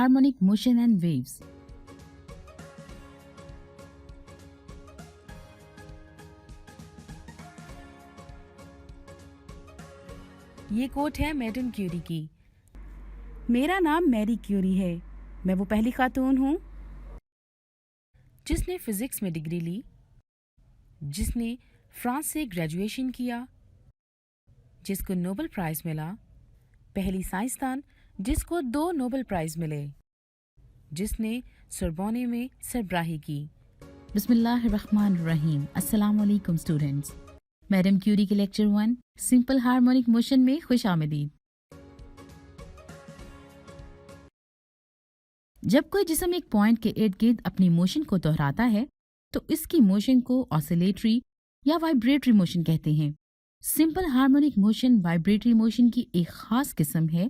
harmonic motion and waves. ये coat है madam Curie की। मेरा नाम मैरी क्यूरी है। मैं वो पहली खातून हूँ जिसने फिजिक्स में डिग्री ली, जिसने फ्रांस से ग्रेजुएशन किया, जिसको नोबेल प्राइज मिला, पहली साइंसदान जिसको 2 नोबेल प्राइज मिले, जिसने सोरबोने में सरबराही की। बिस्मिल्लाहिर्रहमानिर्रहीम। अस्सलाम वालेकुम स्टूडेंट्स। मैडम क्यूरी के लेक्चर 1 सिंपल हार्मोनिक मोशन में खुश आमदीद। जब कोई जिस्म एक पॉइंट के इर्द गिर्द अपनी मोशन को दोहराता है तो इसकी मोशन को ऑसिलेटरी या वाइब्रेटरी मोशन कहते हैं। Simple harmonic motion vibratory motion की एक खास किस्म है।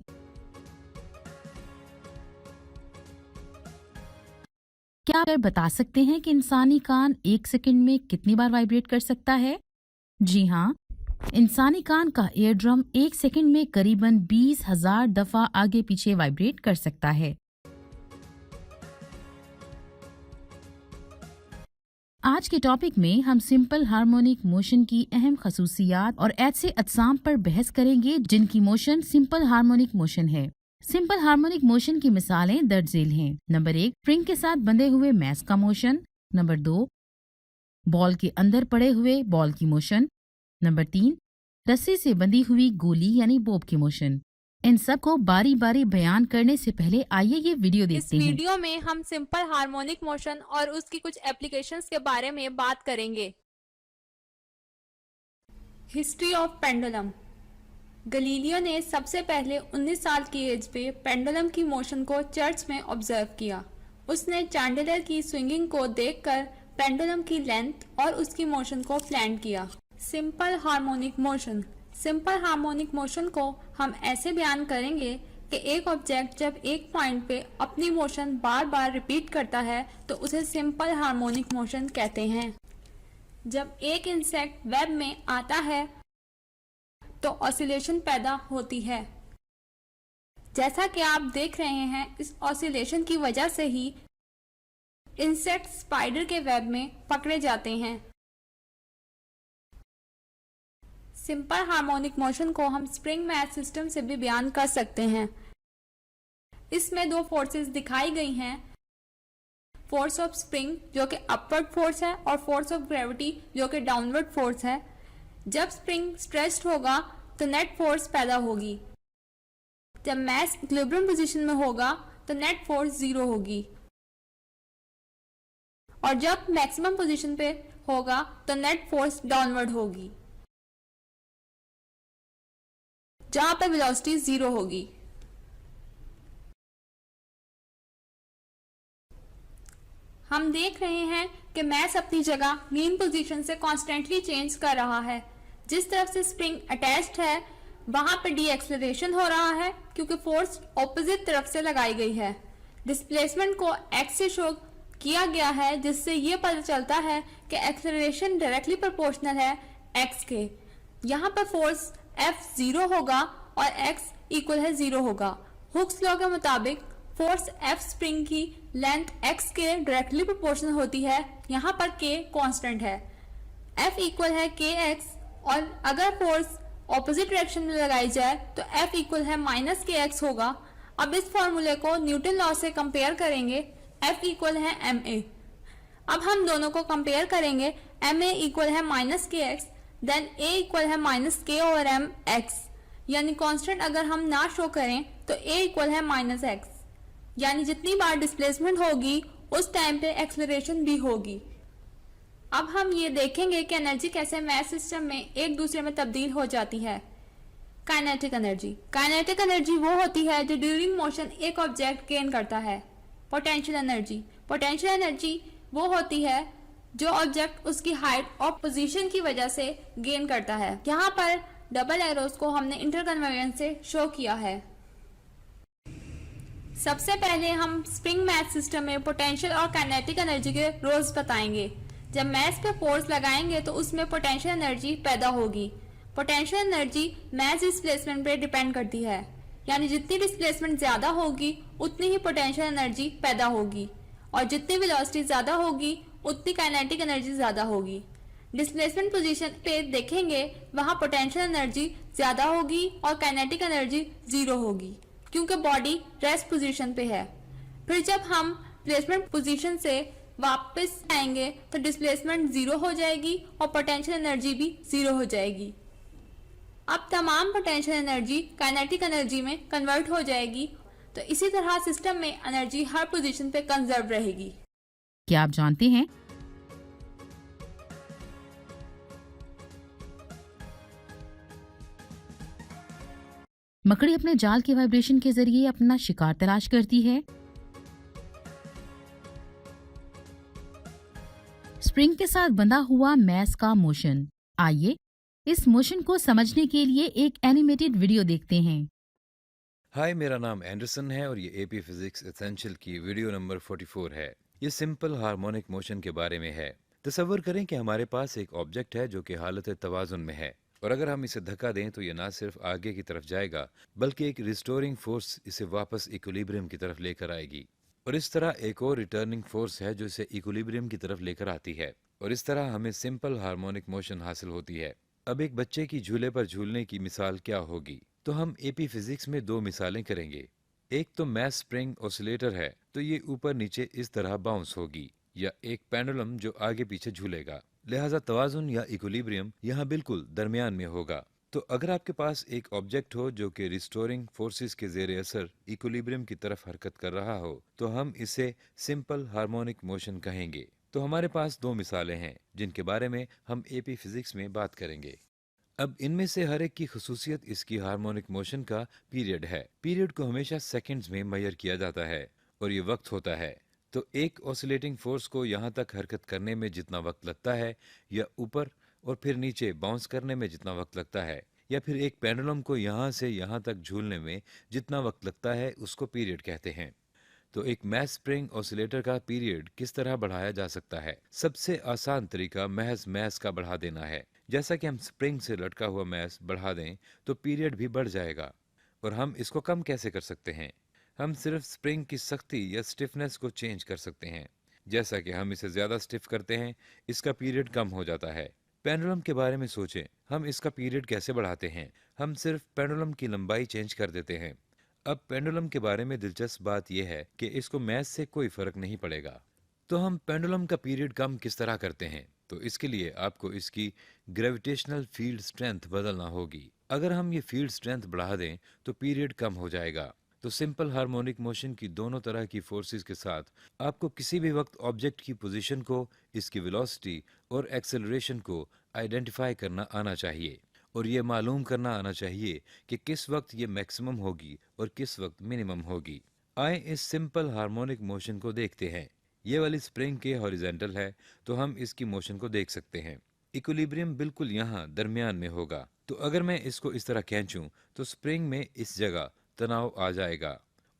क्या आप बता सकते हैं कि इंसानी कान 1 सेकंड में कितनी बार वाइब्रेट कर सकता है? जी हाँ, इंसानी कान का ईयर ड्रम 1 सेकंड में करीबन 20,000 दफा आगे पीछे वाइब्रेट कर सकता है। आज के टॉपिक में हम सिंपल हार्मोनिक मोशन की अहम खसूसियात और ऐसे अजसाम पर बहस करेंगे जिनकी मोशन सिंपल हार्मोनिक मोशन है। सिंपल हार्मोनिक मोशन की मिसालें दर्ज झेल हैं। नंबर 1, स्प्रिंग के साथ बंधे हुए मैस का मोशन। नंबर 2, बॉल के अंदर पड़े हुए बॉल की मोशन। नंबर 3, रस्सी से बंधी हुई गोली यानी बॉब की मोशन। इन सब को बारी बारी बयान करने से पहले आइए ये वीडियो देखते हैं। इस वीडियो में हम सिंपल हार्मोनिक मोशन और उसकी कुछ एप्लीकेशंस के बारे में बात करेंगे। History of pendulum. गलीलियो ने सबसे पहले 19 साल की एज पे पेंडुलम की मोशन को चर्च में ऑब्जर्व किया। उसने चैंडलर की स्विंगिंग को देखकर पेंडुलम की लेंथ और उसकी मोशन को प्लान किया। Simple harmonic motion. Simple harmonic motion को हम ऐसे बयान करेंगे कि एक ऑब्जेक्ट जब एक पॉइंट पे अपनी मोशन बार बार रिपीट करता है तो उसे सिंपल हार्मोनिक मोशन कहते हैं। जब एक इंसेक्ट वेब में आता है तो ऑसिलेशन पैदा होती है। जैसा कि आप देख रहे हैं, इस ऑसिलेशन की वजह से ही इंसेक्ट स्पाइडर के वेब में पकड़े जाते हैं। सिंपल हार्मोनिक मोशन को हम स्प्रिंग मैथ सिस्टम से भी बयान कर सकते हैं। इसमें 2 फोर्सेस दिखाई गई हैं, फोर्स ऑफ स्प्रिंग जो कि अपवर्ड फोर्स है और फोर्स ऑफ ग्रेविटी जो कि डाउनवर्ड फोर्स है। जब स्प्रिंग स्ट्रेच्ड होगा तो नेट फोर्स पैदा होगी। जब मैस इक्विलिब्रियम पोजीशन में होगा तो नेट फोर्स 0 होगी और जब मैक्सिमम पोजीशन पे होगा तो नेट फोर्स डाउनवर्ड होगी, जहां पर वेलोसिटी 0 होगी। हम देख रहे हैं कि मैस अपनी जगह मीन पोजीशन से कॉन्स्टेंटली चेंज कर रहा है। जिस तरफ से स्प्रिंग अटैच्ड है वहां पर डी एक्सेलरेशन हो रहा है क्योंकि फोर्स ऑपोजिट तरफ से लगाई गई है। डिस्प्लेसमेंट को एक्स से शो किया गया है जिससे ये पता चलता है कि एक्सेलरेशन डायरेक्टली प्रोपोर्शनल है एक्स के। यहाँ पर फोर्स F 0 होगा और x इक्वल है 0 होगा। हुक्स लॉ के मुताबिक फोर्स F स्प्रिंग की लेंथ x के डायरेक्टली प्रोपोर्शनल होती है। यहाँ पर k कांस्टेंट है। F इक्वल है kx और अगर फोर्स ऑपोजिट डायरेक्शन में लगाई जाए तो F इक्वल है -kx होगा। अब इस फॉर्मूले को न्यूटन लॉ से कंपेयर करेंगे। F इक्वल है ma। अब हम दोनों को कंपेयर करेंगे। ma इक्वल है -kx, देन a इक्वल है -k/m x, यानी कांस्टेंट अगर हम ना शो करें तो a इक्वल है -x, यानी जितनी बार डिस्प्लेसमेंट होगी उस टाइम पे एक्सेलरेशन भी होगी। अब हम ये देखेंगे कि एनर्जी कैसे मैथ सिस्टम में एक दूसरे में तब्दील हो जाती है। Kinetic energy. काइनेटिक एनर्जी वो होती है जो ड्यूरिंग मोशन एक ऑब्जेक्ट गेन करता है। Potential energy. पोटेंशियल एनर्जी वो होती है जो ऑब्जेक्ट उसकी हाइट और पोजीशन की वजह से गेन करता है। यहाँ पर डबल एरोज को हमने इंटरकन्वर्जेंस से शो किया है। सबसे पहले हम स्प्रिंग मैथ सिस्टम में पोटेंशियल और काइनेटिक एनर्जी के रोल्स बताएंगे। जब मैस पे फोर्स लगाएंगे तो उसमें पोटेंशियल एनर्जी पैदा होगी। पोटेंशियल एनर्जी मैस डिस्प्लेसमेंट पे डिपेंड करती है। यानी जितनी डिस्प्लेसमेंट ज्यादा होगी उतनी ही पोटेंशियल एनर्जी पैदा होगी, और जितनी वेलोसिटी ज्यादा होगी उतनी काइनेटिक एनर्जी ज्यादा होगी। डिस्प्लेसमेंट पोजीशन पे देखेंगे वहां पोटेंशियल एनर्जी ज्यादा होगी और काइनेटिक एनर्जी जीरो होगी, क्योंकि बॉडी रेस्ट पोजीशन पे है। फिर जब हम प्लेसमेंट पोजीशन से वापस आएंगे तो डिस्प्लेसमेंट जीरो हो जाएगी और पोटेंशियल एनर्जी भी जीरो हो जाएगी। अब तमाम पोटेंशियल एनर्जी काइनेटिक एनर्जी में कन्वर्ट हो जाएगी, तो इसी तरह सिस्टम में एनर्जी हर पोजीशन पे कंजर्व रहेगी। क्या आप जानते हैं मकड़ी अपने जाल के वाइब्रेशन के जरिए अपना शिकार तलाश करती है। स्प्रिंग के साथ बंधा हुआ मैस का मोशन। आइए इस मोशन को समझने के लिए एक एनिमेटेड वीडियो देखते हैं। हाय, मेरा नाम एंडरसन है और ये एपी फिजिक्स एसेंशियल की वीडियो नंबर 44 है। ये सिंपल हार्मोनिक मोशन के बारे में है। तसव्वुर करें कि हमारे पास एक ऑब्जेक्ट है जो कि हालत तवाजुन में है, और अगर हम इसे धक्का दें तो ये ना सिर्फ आगे की तरफ जाएगा बल्कि एक रिस्टोरिंग फोर्स इसे वापस इक्विलिब्रियम की तरफ लेकर आएगी, और इस तरह एक और रिटर्निंग फोर्स है जो इसे इक्विलिब्रियम की तरफ लेकर आती है, और इस तरह हमें सिंपल हार्मोनिक मोशन हासिल होती है। अब एक बच्चे की झूले पर झूलने की मिसाल क्या होगी? तो हम एपी फिजिक्स में दो मिसालें करेंगे। एक तो मैस स्प्रिंग ऑसिलेटर है, तो ये ऊपर नीचे इस तरह बाउंस होगी, या एक पेंडुलम जो आगे पीछे झूलेगा। लिहाजा तवाजुन या इक्विलिब्रियम यहाँ बिल्कुल दरमियान में होगा। तो अगर आपके पास एक ऑब्जेक्ट हो जो कि रिस्टोरिंग फोर्सेस के जेर असर इक्विलिब्रियम की तरफ हरकत कर रहा हो, तो हम इसे सिंपल हार्मोनिक मोशन कहेंगे। तो हमारे पास दो मिसालें हैं जिनके बारे में हम एपी फिजिक्स में बात करेंगे। अब इनमें से हर एक की खुसूसियत इसकी हार्मोनिक मोशन का पीरियड है। पीरियड को हमेशा सेकंड्स में मेजर किया जाता है और ये वक्त होता है। तो एक ऑसिलेटिंग फोर्स को यहाँ तक हरकत करने में जितना वक्त लगता है, या ऊपर और फिर नीचे बाउंस करने में जितना वक्त लगता है, या फिर एक पेंडुलम को यहाँ से यहाँ तक झूलने में जितना वक्त लगता है, उसको पीरियड कहते हैं। तो एक मैस स्प्रिंग ऑसिलेटर का पीरियड किस तरह बढ़ाया जा सकता है? सबसे आसान तरीका महज मैस का बढ़ा देना है। जैसा कि हम स्प्रिंग से लटका हुआ मैस बढ़ा दें तो पीरियड भी बढ़ जाएगा। और हम इसको कम कैसे कर सकते हैं? हम सिर्फ स्प्रिंग की सख्ती या स्टिफनेस को चेंज कर सकते हैं। जैसा कि हम इसे ज्यादा स्टिफ करते हैं, इसका पीरियड कम हो जाता है। पेंडुलम के बारे में सोचें, हम इसका पीरियड कैसे बढ़ाते हैं? हम सिर्फ पेंडुलम की लंबाई चेंज कर देते हैं। अब पेंडुलम के बारे में दिलचस्प बात यह है कि इसको मैस से कोई फर्क नहीं पड़ेगा। तो हम पेंडुलम का पीरियड कम किस तरह करते हैं? तो इसके लिए आपको इसकी ग्रेविटेशनल फील्ड स्ट्रेंथ बदलना होगी। अगर हम ये फील्ड स्ट्रेंथ बढ़ा दें तो पीरियड कम हो जाएगा। तो सिंपल हार्मोनिक मोशन की दोनों तरह की फोर्सेस के साथ आपको किसी भी वक्त ऑब्जेक्ट की पोजीशन को, इसकी वेलोसिटी और एक्सेलरेशन को आइडेंटिफाई करना आना चाहिए, और ये मालूम करना आना चाहिए कि किस वक्त ये मैक्सिमम होगी और किस वक्त मिनिमम होगी। आए इस सिंपल हार्मोनिक मोशन को देखते हैं। ये वाली स्प्रिंग के हॉरिजॉन्टल है, तो हम इसकी मोशन को देख सकते हैं। इक्विलिब्रियम बिल्कुल यहाँ दरमियान में होगा। तो अगर मैं इसको इस तरह खींचूं तो स्प्रिंग में इस जगह तनाव आ जाएगा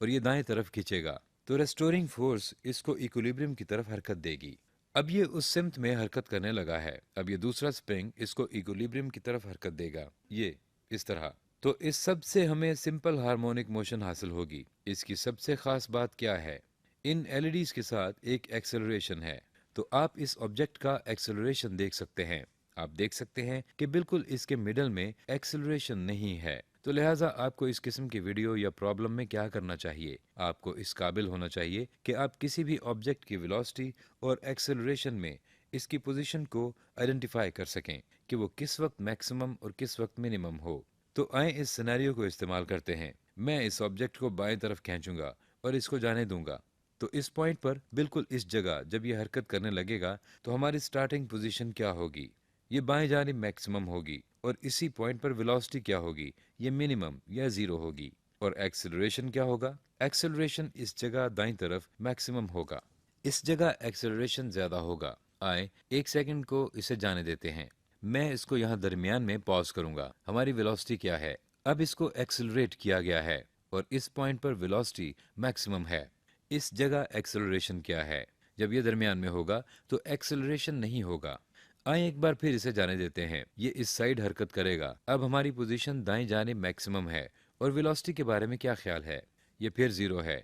और ये दाएं तरफ खींचेगा, तो रेस्टोरिंग फोर्स इसको इक्विलिब्रियम की तरफ हरकत देगी। अब ये उस सिमत में हरकत करने लगा है। अब ये दूसरा स्प्रिंग इसको इक्विलिब्रियम की तरफ हरकत देगा, ये इस तरह। तो इस सब से हमें सिंपल हार्मोनिक मोशन हासिल होगी। इसकी सबसे खास बात क्या है? इन एलईडीज के साथ एक एक्सेलरेशन है। तो आप इस ऑब्जेक्ट का एक्सेलरेशन देख सकते हैं। आप देख सकते हैं कि बिल्कुल इसके मिडल में एक्सेलरेशन नहीं है। तो लिहाजा आपको इस किस्म की वीडियो या प्रॉब्लम में क्या करना चाहिए? आपको इस काबिल होना चाहिए कि आप किसी भी ऑब्जेक्ट की वेलोसिटी और एक्सेलरेशन में इसकी पोजीशन को आइडेंटिफाई कर सकें कि वो किस वक्त मैक्सिमम और किस वक्त मिनिमम हो। तो आए इस सिनेरियो को इस्तेमाल करते हैं। मैं इस ऑब्जेक्ट को बाएं तरफ खींचूंगा और इसको जाने दूंगा। तो इस पॉइंट पर बिल्कुल इस जगह जब ये हरकत करने लगेगा तो हमारी स्टार्टिंग पोजीशन क्या होगी? ये बाएं जानिब मैक्सिमम होगी, और इसी पॉइंट पर वेलोसिटी क्या होगी? ये मिनिमम या जीरो होगी। और एक्सेलरेशन क्या होगा? एक्सेलरेशन इस जगह दाईं तरफ मैक्सिमम होगा। इस जगह एक्सेलरेशन ज्यादा होगा। आए एक सेकंड को इसे जाने देते हैं। मैं इसको यहाँ दरमियान में पॉज करूंगा। हमारी वेलोसिटी क्या है? अब इसको एक्सेलरेट किया गया है और इस पॉइंट पर वेलोसिटी मैक्सिमम है। इस जगह एक्सेलरेशन क्या है? जब ये दरमियान में होगा तो एक्सेलरेशन नहीं होगा। आए एक बार फिर इसे जाने देते हैं। ये इस साइड हरकत करेगा। अब हमारी पोजीशन दाएं जानिब मैक्सिमम है और वेलोसिटी के बारे में क्या ख्याल है? ये फिर 0 है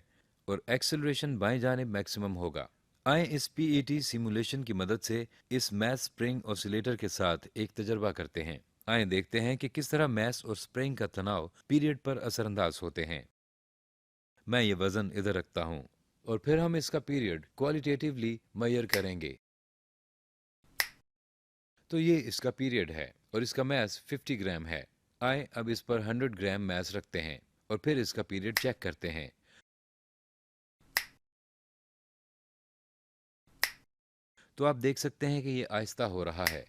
और एक्सेलरेशन बाएं जानिब मैक्सिमम होगा। आए इस पीईटी सिमुलेशन की मदद से इस मैस स्प्रिंग ऑसिलेटर के साथ एक तजर्बा करते हैं। आए देखते हैं कि किस तरह मैस और स्प्रिंग का तनाव पीरियड पर असरअंदाज होते हैं। मैं ये वजन इधर रखता हूं और फिर हम इसका पीरियड क्वालिटेटिवली मेजर करेंगे। तो ये इसका पीरियड है और इसका मैस 50 ग्राम है। आए अब इस पर 100 ग्राम मैस रखते हैं और फिर इसका पीरियड चेक करते हैं। तो आप देख सकते हैं कि ये आहिस्ता हो रहा है।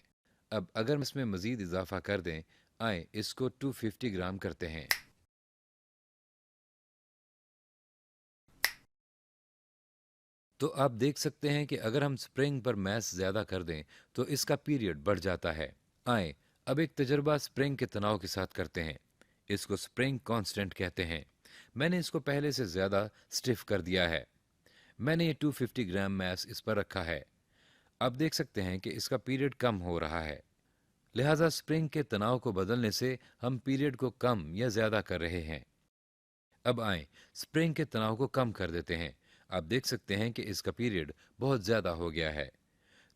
अब अगर हम इसमें मजीद इजाफा कर दें, आए इसको 250 ग्राम करते हैं। तो आप देख सकते हैं कि अगर हम स्प्रिंग पर मैस ज्यादा कर दें तो इसका पीरियड बढ़ जाता है। आए अब एक तजर्बा स्प्रिंग के तनाव के साथ करते हैं। इसको स्प्रिंग कांस्टेंट कहते हैं। मैंने इसको पहले से ज्यादा स्टिफ कर दिया है। मैंने ये 250 ग्राम मैस इस पर रखा है। आप देख सकते हैं कि इसका पीरियड कम हो रहा है। लिहाजा स्प्रिंग के तनाव को बदलने से हम पीरियड को कम या ज्यादा कर रहे हैं। अब आए स्प्रिंग के तनाव को कम कर देते हैं। आप देख सकते हैं कि इसका पीरियड बहुत ज्यादा हो गया है।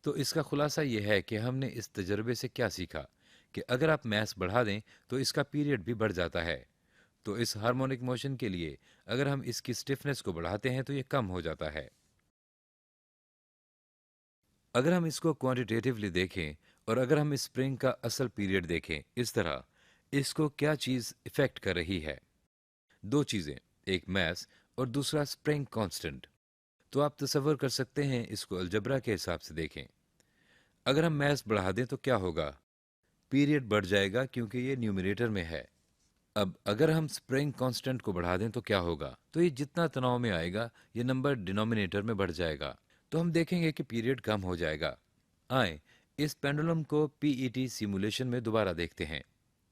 तो इसका खुलासा यह है कि हमने इस तजर्बे से क्या सीखा कि अगर आप मैस बढ़ा दें तो इसका पीरियड भी बढ़ जाता है। तो इस हार्मोनिक मोशन के लिए अगर हम इसकी स्टिफनेस को बढ़ाते हैं तो ये कम हो जाता है। अगर हम इसको क्वांटिटेटिवली देखें और अगर हम इस स्प्रिंग का असल पीरियड देखें, इस तरह इसको क्या चीज इफेक्ट कर रही है? दो चीजें, एक मैस और दूसरा स्प्रिंग कांस्टेंट। तो आप तसव्वुर कर सकते हैं, इसको अलजबरा के हिसाब से देखें। अगर हम मैस बढ़ा दें तो क्या होगा? पीरियड बढ़ जाएगा क्योंकि ये न्यूमरेटर में है। अब अगर हम स्प्रिंग कांस्टेंट को बढ़ा दें तो क्या होगा? तो ये जितना तनाव में आएगा ये नंबर डिनोमिनेटर में बढ़ जाएगा। तो हम देखेंगे कि पीरियड कम हो जाएगा। आए इस पेंडुलम को पीईटी सिमुलेशन में दोबारा देखते हैं।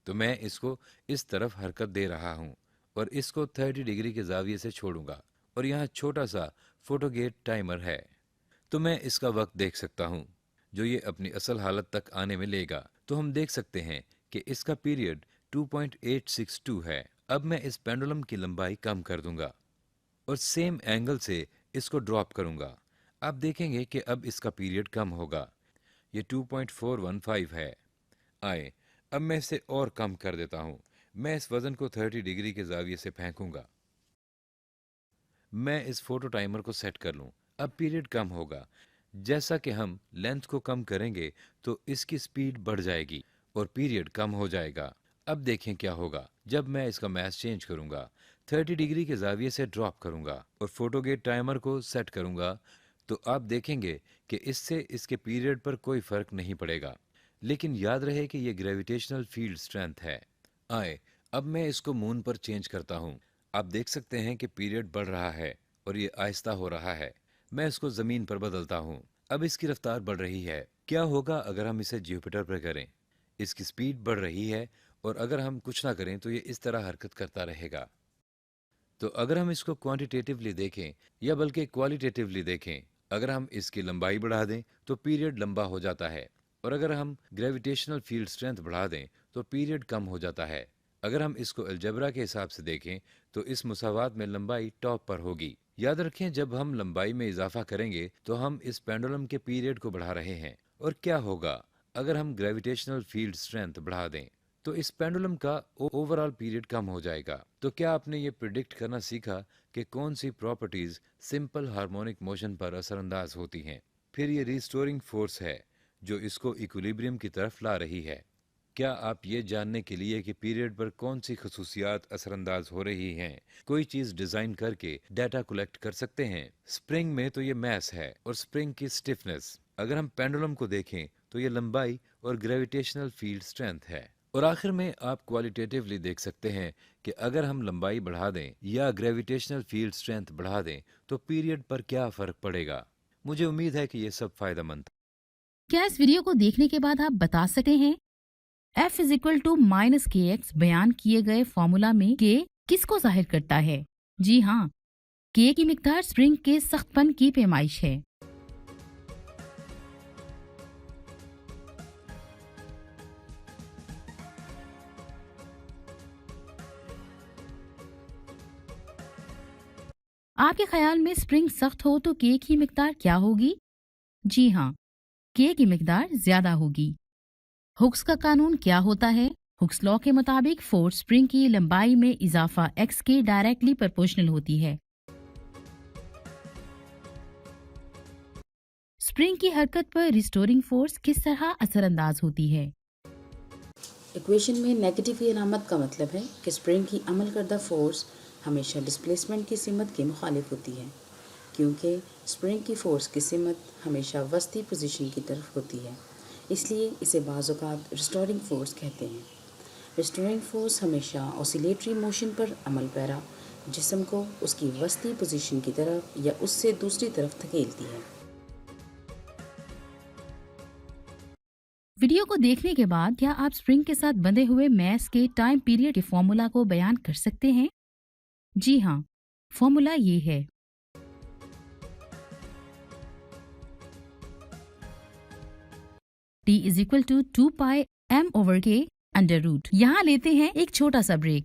तो मैं इसको इस तरफ हरकत दे रहा हूं और इसको 30 डिग्री के जाविये से छोड़ूंगा और यहाँ छोटा सा फोटोगेट टाइमर है। तो मैं इसका वक्त देख सकता हूँ जो ये अपनी असल हालत तक आने में लेगा। तो हम देख सकते हैं कि इसका पीरियड 2.862 है। अब मैं इस पेंडुलम की लंबाई कम कर दूंगा और सेम एंगल से इसको ड्रॉप करूंगा। आप देखेंगे कि अब इसका पीरियड कम होगा। ये 2.415 है। आए अब मैं इसे और कम कर देता हूं। मैं इस वजन को 30 डिग्री के जाविये से फेंकूंगा। मैं इस फोटो टाइमर को सेट कर लूं। अब पीरियड कम होगा। जैसा कि हम लेंथ को कम करेंगे तो इसकी स्पीड बढ़ जाएगी और पीरियड कम हो जाएगा। अब देखें क्या होगा जब मैं इसका मैस चेंज करूंगा। 30 डिग्री के जाविये से ड्रॉप करूंगा और फोटोगेट टाइमर को सेट करूंगा। तो आप देखेंगे कि इससे इसके पीरियड पर कोई फर्क नहीं पड़ेगा। लेकिन याद रहे कि यह ग्रेविटेशनल फील्ड स्ट्रेंथ है। आए अब मैं इसको मून पर चेंज करता हूं। आप देख सकते हैं कि पीरियड बढ़ रहा है और ये आहिस्ता हो रहा है। मैं इसको जमीन पर बदलता हूं। अब इसकी रफ्तार बढ़ रही है। क्या होगा अगर हम इसे जुपिटर पर करें? इसकी स्पीड बढ़ रही है और अगर हम कुछ ना करें तो ये इस तरह हरकत करता रहेगा। तो अगर हम इसको क्वांटिटेटिवली देखें या बल्कि क्वालिटेटिवली देखें, अगर हम इसकी लंबाई बढ़ा दें तो पीरियड लंबा हो जाता है और अगर हम ग्रेविटेशनल फील्ड स्ट्रेंथ बढ़ा दें तो पीरियड कम हो जाता है। अगर हम इसको अलजबरा के हिसाब से देखें तो इस मुसावात में लंबाई टॉप पर होगी। याद रखें, जब हम लंबाई में इजाफा करेंगे तो हम इस पेंडुलम के पीरियड को बढ़ा रहे हैं। और क्या होगा अगर हम ग्रेविटेशनल फील्ड स्ट्रेंथ बढ़ा दें? तो इस पेंडुलम का ओवरऑल पीरियड कम हो जाएगा। तो क्या आपने ये प्रिडिक्ट करना सीखा कि कौन सी प्रॉपर्टीज सिंपल हार्मोनिक मोशन पर असरअंदाज होती हैं? फिर ये रिस्टोरिंग फोर्स है जो इसको इक्विलिब्रियम की तरफ ला रही है। क्या आप ये जानने के लिए कि पीरियड पर कौन सी खसूसियात असरअंदाज हो रही हैं, कोई चीज डिजाइन करके डाटा कलेक्ट कर सकते हैं? स्प्रिंग में तो ये मैस है और स्प्रिंग की स्टिफनेस। अगर हम पेंडुलम को देखें तो ये लंबाई और ग्रेविटेशनल फील्ड स्ट्रेंथ है। और आखिर में आप क्वालिटेटिवली देख सकते हैं कि अगर हम लंबाई बढ़ा दें या ग्रेविटेशनल फील्ड स्ट्रेंथ बढ़ा दें तो पीरियड पर क्या फर्क पड़ेगा। मुझे उम्मीद है कि ये सब फायदेमंद था। क्या इस वीडियो को देखने के बाद आप बता सकते हैं F = -kx बयान किए गए फॉर्मूला में k किसको जाहिर करता है? जी हाँ, k की मिकदार स्प्रिंग के सख्तपन की पैमाइश है। आपके ख्याल में स्प्रिंग सख्त हो तो के की मिकदार क्या होगी? जी हाँ, के की मिकदार ज्यादा होगी। हुक्स का कानून क्या होता है? हुक्स लॉ के मुताबिक फोर्स स्प्रिंग की लंबाई में इजाफा एक्स के डायरेक्टली प्रोपोर्शनल होती है। स्प्रिंग की हरकत पर रिस्टोरिंग फोर्स किस तरह असरअंदाज होती है? इक्वेशन में नेगेटिव की अलामत का मतलब है कि स्प्रिंग की अमल करदा फोर्स हमेशा डिस्प्लेसमेंट की सिमत के मुखालिफ होती है, क्योंकि स्प्रिंग की फोर्स की सिमत हमेशा वस्ती पोजीशन की तरफ होती है, इसलिए इसे बाज़ औक़ात रिस्टोरिंग फोर्स कहते हैं। रिस्टोरिंग फोर्स हमेशा ऑसिलेटरी मोशन पर अमल पैरा जिस्म को उसकी वस्ती पोजीशन की तरफ या उससे दूसरी तरफ धकेलती है। वीडियो को देखने के बाद क्या आप स्प्रिंग के साथ बंधे हुए मैस के टाइम पीरियड के फॉर्मूला को बयान कर सकते हैं? जी हाँ, फॉर्मूला ये है। T = 2 पाई m/k अंडर रूट। यहाँ लेते हैं एक छोटा सा ब्रेक।